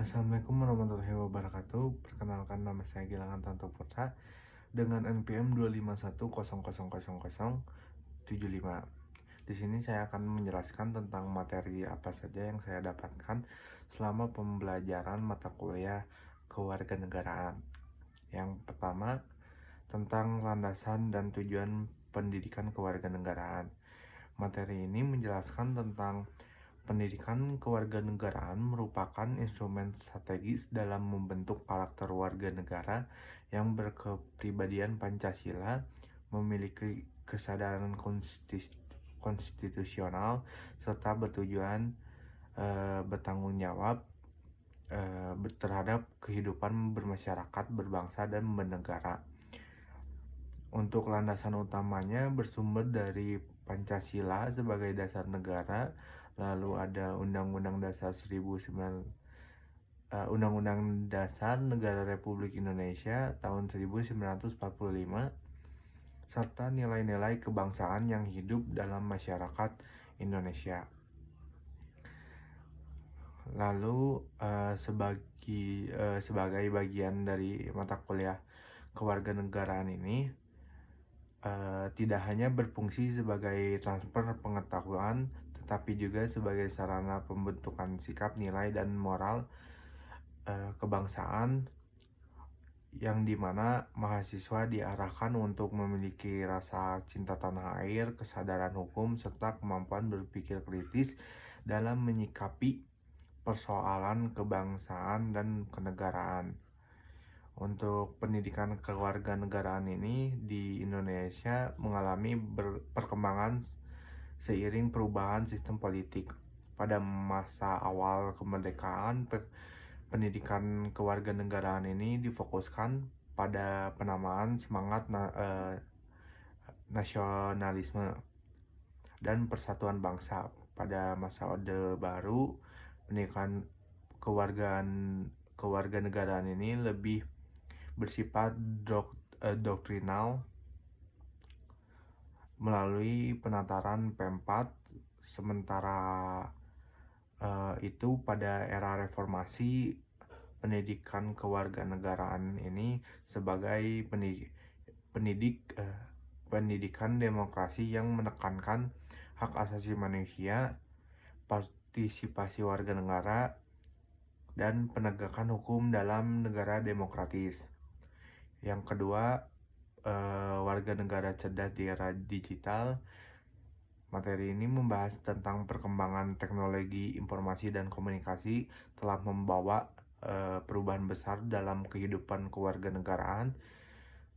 Assalamualaikum warahmatullahi wabarakatuh. Perkenalkan, nama saya Gilang Tanto Putra dengan NPM 251000075. Di sini saya akan menjelaskan tentang materi apa saja yang saya dapatkan selama pembelajaran mata kuliah kewarganegaraan. Yang pertama, tentang landasan dan tujuan pendidikan kewarganegaraan. Materi ini menjelaskan tentang pendidikan kewarganegaraan merupakan instrumen strategis dalam membentuk karakter warga negara yang berkepribadian Pancasila, memiliki kesadaran konstitusional, serta bertujuan bertanggung jawab terhadap kehidupan bermasyarakat, berbangsa, dan bernegara. Untuk landasan utamanya bersumber dari Pancasila sebagai dasar negara, lalu ada Undang-Undang Dasar Undang-Undang Dasar Negara Republik Indonesia tahun 1945, serta nilai-nilai kebangsaan yang hidup dalam masyarakat Indonesia. Lalu sebagai bagian dari mata kuliah kewarganegaraan ini, tidak hanya berfungsi sebagai transfer pengetahuan, tetapi juga sebagai sarana pembentukan sikap, nilai, dan moral kebangsaan, yang dimana mahasiswa diarahkan untuk memiliki rasa cinta tanah air, kesadaran hukum, serta kemampuan berpikir kritis dalam menyikapi persoalan kebangsaan dan kenegaraan. Untuk pendidikan kewarganegaraan ini di Indonesia mengalami perkembangan seiring perubahan sistem politik. Pada masa awal kemerdekaan, pendidikan kewarganegaraan ini difokuskan pada penamaan semangat nasionalisme dan persatuan bangsa. Pada masa Orde Baru, pendidikan kewarganegaraan ini lebih bersifat doktrinal melalui penataran P4. Sementara itu pada era reformasi, pendidikan kewarganegaraan ini sebagai pendidikan demokrasi yang menekankan hak asasi manusia, partisipasi warga negara, dan penegakan hukum dalam negara demokratis. Yang kedua, warga negara cerdas di era digital. Materi ini membahas tentang perkembangan teknologi informasi dan komunikasi telah membawa perubahan besar dalam kehidupan kewarganegaraan.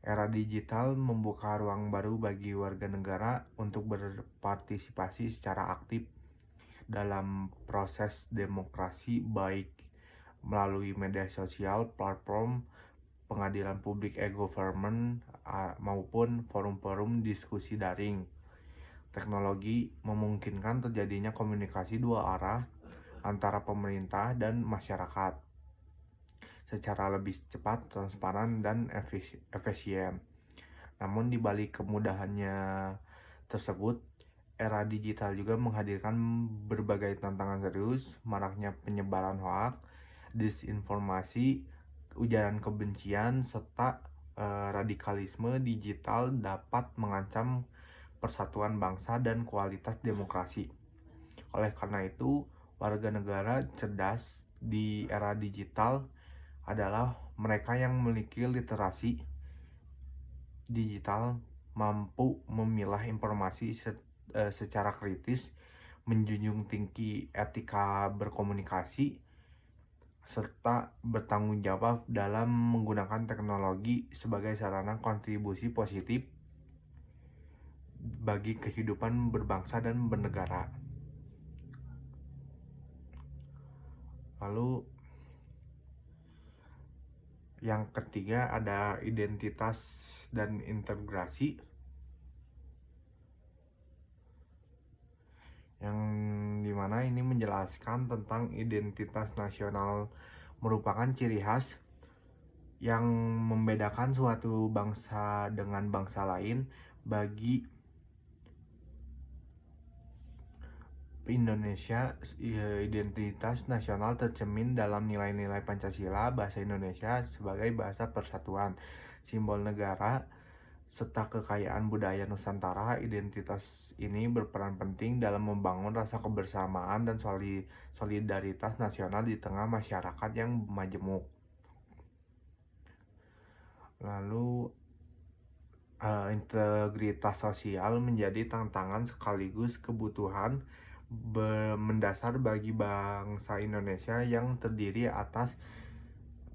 Era digital membuka ruang baru bagi warga negara untuk berpartisipasi secara aktif dalam proses demokrasi, baik melalui media sosial, platform, pengadilan publik e-government, maupun forum-forum diskusi daring. Teknologi memungkinkan terjadinya komunikasi dua arah antara pemerintah dan masyarakat secara lebih cepat, transparan, dan efisien. Namun di balik kemudahannya tersebut, era digital juga menghadirkan berbagai tantangan serius. Maraknya penyebaran hoaks, disinformasi, ujaran kebencian, serta radikalisme digital dapat mengancam persatuan bangsa dan kualitas demokrasi. Oleh karena itu, warga negara cerdas di era digital adalah mereka yang memiliki literasi digital, mampu memilah informasi secara kritis, menjunjung tinggi etika berkomunikasi, serta bertanggung jawab dalam menggunakan teknologi sebagai sarana kontribusi positif bagi kehidupan berbangsa dan bernegara. Lalu yang ketiga ada identitas dan integrasi, yang dimana ini menjelaskan tentang identitas nasional merupakan ciri khas yang membedakan suatu bangsa dengan bangsa lain. Bagi Indonesia, identitas nasional tercermin dalam nilai-nilai Pancasila, bahasa Indonesia sebagai bahasa persatuan, simbol negara, serta kekayaan budaya Nusantara. Identitas ini berperan penting dalam membangun rasa kebersamaan dan solidaritas nasional di tengah masyarakat yang majemuk. Lalu integritas sosial menjadi tantangan sekaligus kebutuhan mendasar bagi bangsa Indonesia yang terdiri atas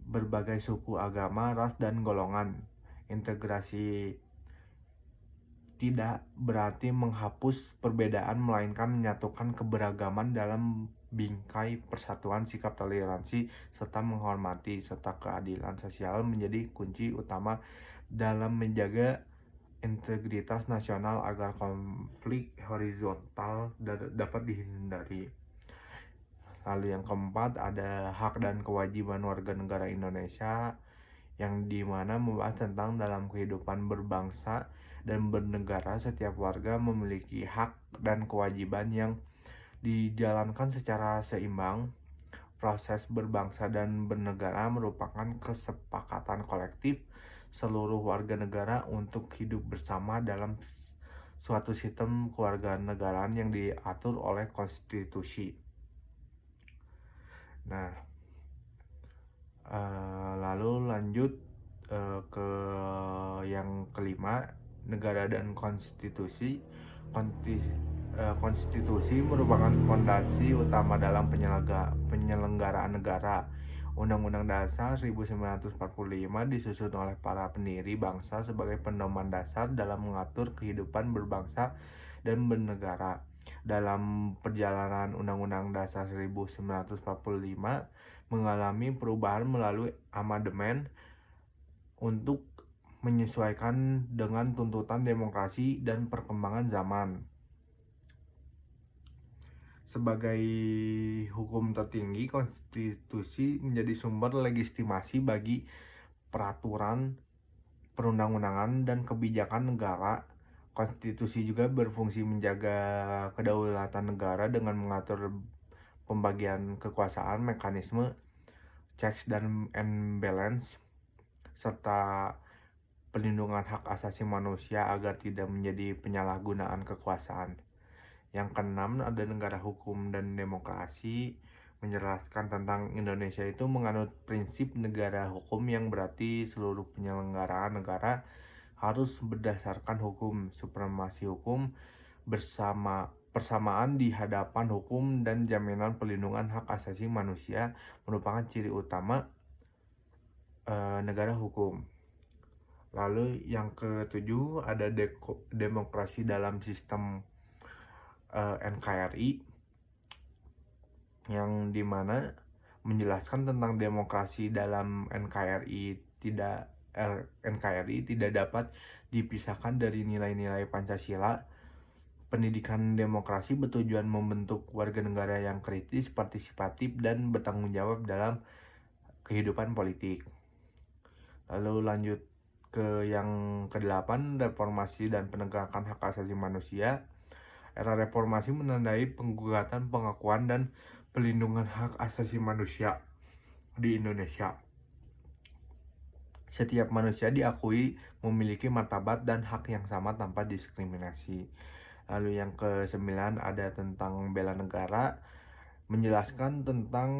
berbagai suku, agama, ras, dan golongan. Integrasi tidak berarti menghapus perbedaan, melainkan menyatukan keberagaman dalam bingkai persatuan. Sikap toleransi serta menghormati serta keadilan sosial menjadi kunci utama dalam menjaga integritas nasional agar konflik horizontal dapat dihindari. Lalu yang keempat ada hak dan kewajiban warga negara Indonesia, yang dimana membahas tentang dalam kehidupan berbangsa dan bernegara setiap warga memiliki hak dan kewajiban yang dijalankan secara seimbang. Proses berbangsa dan bernegara merupakan kesepakatan kolektif seluruh warga negara untuk hidup bersama dalam suatu sistem kewarganegaraan yang diatur oleh konstitusi. Nah, lalu lanjut ke yang kelima, negara dan konstitusi. Konstitusi merupakan fondasi utama dalam penyelenggaraan negara. Undang-Undang Dasar 1945 disusun oleh para pendiri bangsa sebagai pedoman dasar dalam mengatur kehidupan berbangsa dan bernegara. Dalam perjalanan Undang-Undang Dasar 1945 mengalami perubahan melalui amandemen untuk menyesuaikan dengan tuntutan demokrasi dan perkembangan zaman. Sebagai hukum tertinggi, konstitusi menjadi sumber legitimasi bagi peraturan perundang-undangan dan kebijakan negara. Konstitusi juga berfungsi menjaga kedaulatan negara dengan mengatur pembagian kekuasaan, mekanisme checks and balance, serta pelindungan hak asasi manusia agar tidak menjadi penyalahgunaan kekuasaan. Yang keenam ada negara hukum dan demokrasi, menjelaskan tentang Indonesia itu menganut prinsip negara hukum, yang berarti seluruh penyelenggaraan negara harus berdasarkan hukum, supremasi hukum, persamaan di hadapan hukum, dan jaminan pelindungan hak asasi manusia merupakan ciri utama negara hukum. Lalu yang ketujuh ada demokrasi dalam sistem NKRI, yang dimana menjelaskan tentang demokrasi dalam NKRI tidak dapat dipisahkan dari nilai-nilai Pancasila. Pendidikan demokrasi bertujuan membentuk warga negara yang kritis, partisipatif, dan bertanggung jawab dalam kehidupan politik. Lalu lanjut ke yang ke-8, reformasi dan penegakan hak asasi manusia. Era reformasi menandai penggugatan, pengakuan, dan pelindungan hak asasi manusia di Indonesia. Setiap manusia diakui memiliki martabat dan hak yang sama tanpa diskriminasi. Lalu yang ke-9 ada tentang bela negara, menjelaskan tentang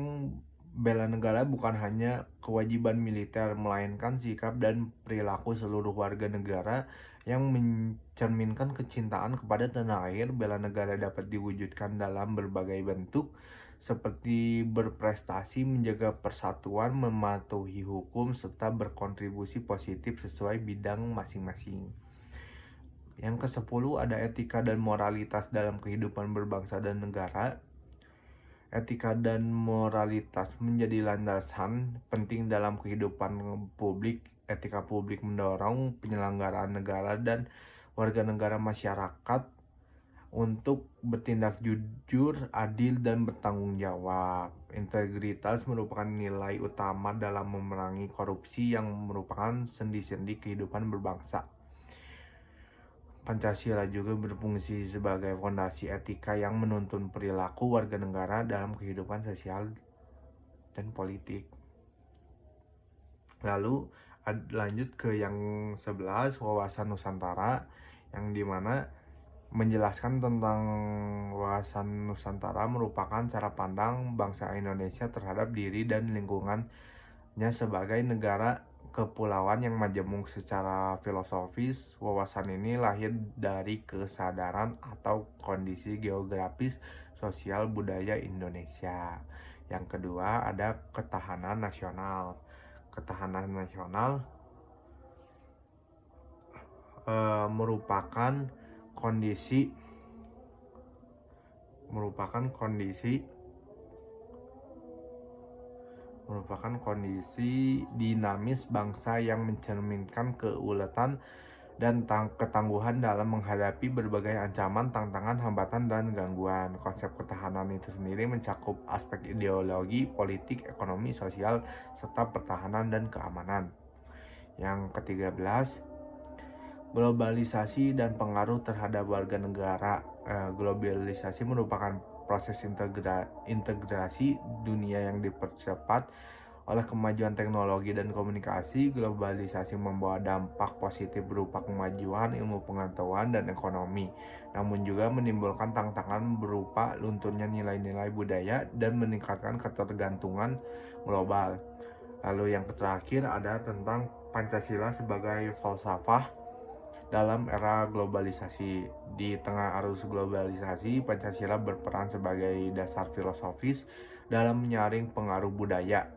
bela negara bukan hanya kewajiban militer, melainkan sikap dan perilaku seluruh warga negara yang mencerminkan kecintaan kepada tanah air. Bela negara dapat diwujudkan dalam berbagai bentuk, seperti berprestasi menjaga persatuan, mematuhi hukum, serta berkontribusi positif sesuai bidang masing-masing. Yang ke-10 ada etika dan moralitas dalam kehidupan berbangsa dan negara. Etika dan moralitas menjadi landasan penting dalam kehidupan publik. Etika publik mendorong penyelenggaraan negara dan warga negara masyarakat untuk bertindak jujur, adil, dan bertanggung jawab. Integritas merupakan nilai utama dalam memerangi korupsi yang merupakan sendi-sendi kehidupan berbangsa. Pancasila juga berfungsi sebagai fondasi etika yang menuntun perilaku warga negara dalam kehidupan sosial dan politik. Lalu lanjut ke yang 11, wawasan Nusantara, yang dimana menjelaskan tentang wawasan Nusantara merupakan cara pandang bangsa Indonesia terhadap diri dan lingkungannya sebagai negara kepulauan yang majemuk. Secara filosofis, wawasan ini lahir dari kesadaran atau kondisi geografis sosial budaya Indonesia. Yang kedua ada ketahanan nasional. Ketahanan nasional merupakan kondisi dinamis bangsa yang mencerminkan keuletan dan ketangguhan dalam menghadapi berbagai ancaman, tantangan, hambatan, dan gangguan. Konsep ketahanan itu sendiri mencakup aspek ideologi, politik, ekonomi, sosial, serta pertahanan dan keamanan. Yang ke-13, globalisasi dan pengaruh terhadap warga negara. Globalisasi merupakan proses integrasi dunia yang dipercepat oleh kemajuan teknologi dan komunikasi. Globalisasi membawa dampak positif berupa kemajuan ilmu pengetahuan dan ekonomi, namun juga menimbulkan tantangan berupa lunturnya nilai-nilai budaya dan meningkatkan ketergantungan global. Lalu yang terakhir ada tentang Pancasila sebagai falsafah dalam era globalisasi. Di tengah arus globalisasi, Pancasila berperan sebagai dasar filosofis dalam menyaring pengaruh budaya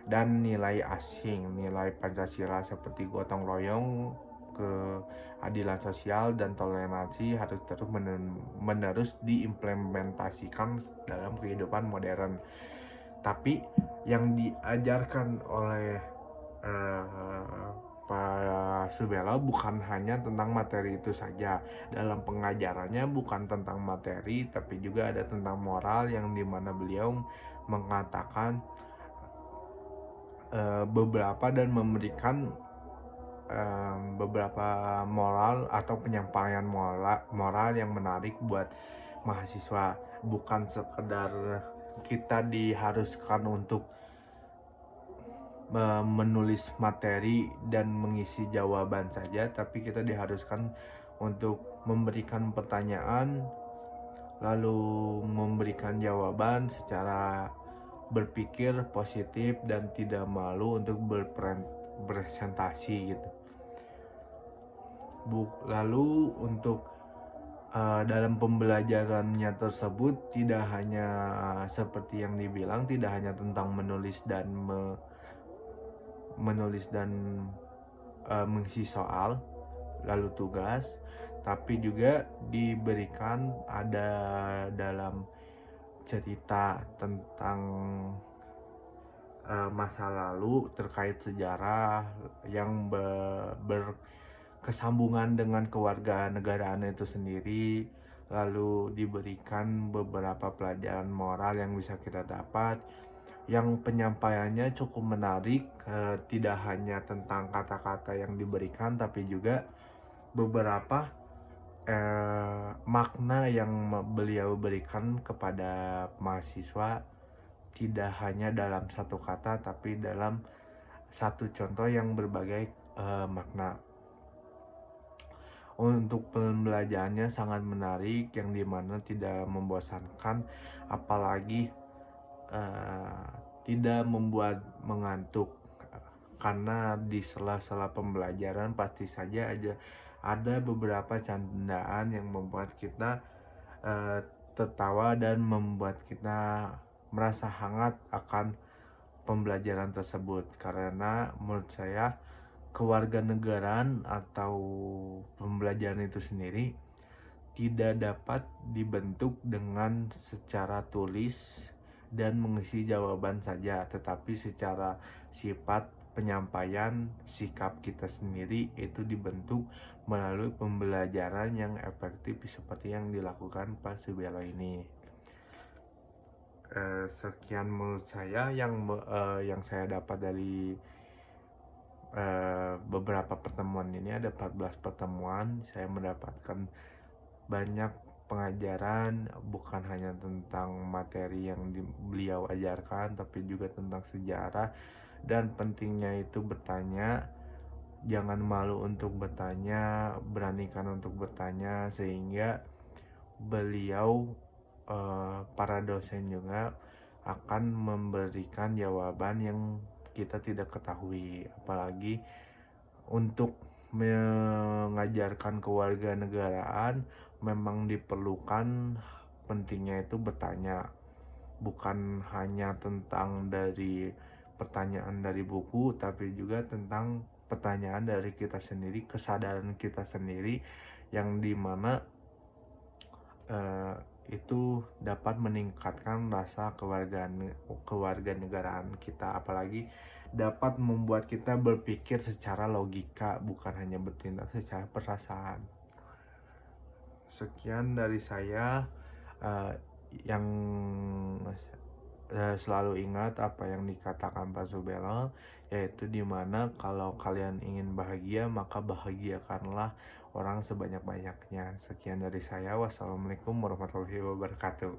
dan nilai asing. Nilai Pancasila seperti gotong royong, keadilan sosial, dan toleransi harus terus menerus diimplementasikan dalam kehidupan modern. Tapi yang diajarkan oleh Pak Subelo bukan hanya tentang materi itu saja. Dalam pengajarannya bukan tentang materi, tapi juga ada tentang moral, yang dimana beliau mengatakan beberapa dan memberikan beberapa moral atau penyampaian moral yang menarik buat mahasiswa. Bukan sekedar kita diharuskan untuk menulis materi dan mengisi jawaban saja, tapi kita diharuskan untuk memberikan pertanyaan lalu memberikan jawaban secara berpikir positif dan tidak malu untuk berpresentasi gitu. Lalu untuk dalam pembelajarannya tersebut tidak hanya seperti yang dibilang, tidak hanya tentang menulis dan mengisi soal lalu tugas, tapi juga diberikan ada dalam cerita tentang masa lalu terkait sejarah yang berkesambungan dengan kewarganegaraan itu sendiri. Lalu diberikan beberapa pelajaran moral yang bisa kita dapat, yang penyampaiannya cukup menarik. Tidak hanya tentang kata-kata yang diberikan, tapi juga beberapa makna yang beliau berikan kepada mahasiswa, tidak hanya dalam satu kata, tapi dalam satu contoh yang berbagai makna. Untuk pembelajarannya sangat menarik, yang dimana tidak membosankan, apalagi tidak membuat mengantuk, karena di sela-sela pembelajaran pasti saja ada beberapa candaan yang membuat kita tertawa dan membuat kita merasa hangat akan pembelajaran tersebut. Karena menurut saya kewarganegaraan atau pembelajaran itu sendiri tidak dapat dibentuk dengan secara tulis dan mengisi jawaban saja, tetapi secara sifat penyampaian sikap kita sendiri itu dibentuk melalui pembelajaran yang efektif seperti yang dilakukan Pak Subelo ini. Sekian menurut saya yang saya dapat dari beberapa pertemuan ini, ada 14 pertemuan, saya mendapatkan banyak pengajaran, bukan hanya tentang materi yang beliau ajarkan, tapi juga tentang sejarah dan pentingnya itu bertanya. Jangan malu untuk bertanya, beranikan untuk bertanya, sehingga beliau, para dosen juga akan memberikan jawaban yang kita tidak ketahui. Apalagi untuk mengajarkan kewarganegaraan memang diperlukan pentingnya itu bertanya, bukan hanya tentang dari pertanyaan dari buku, tapi juga tentang pertanyaan dari kita sendiri, kesadaran kita sendiri, yang dimana itu dapat meningkatkan rasa kewarganegaraan kita, apalagi dapat membuat kita berpikir secara logika, bukan hanya bertindak secara perasaan. Sekian dari saya, yang selalu ingat apa yang dikatakan Pak Subelo, yaitu dimana kalau kalian ingin bahagia, maka bahagiakanlah orang sebanyak-banyaknya. Sekian dari saya, wassalamualaikum warahmatullahi wabarakatuh.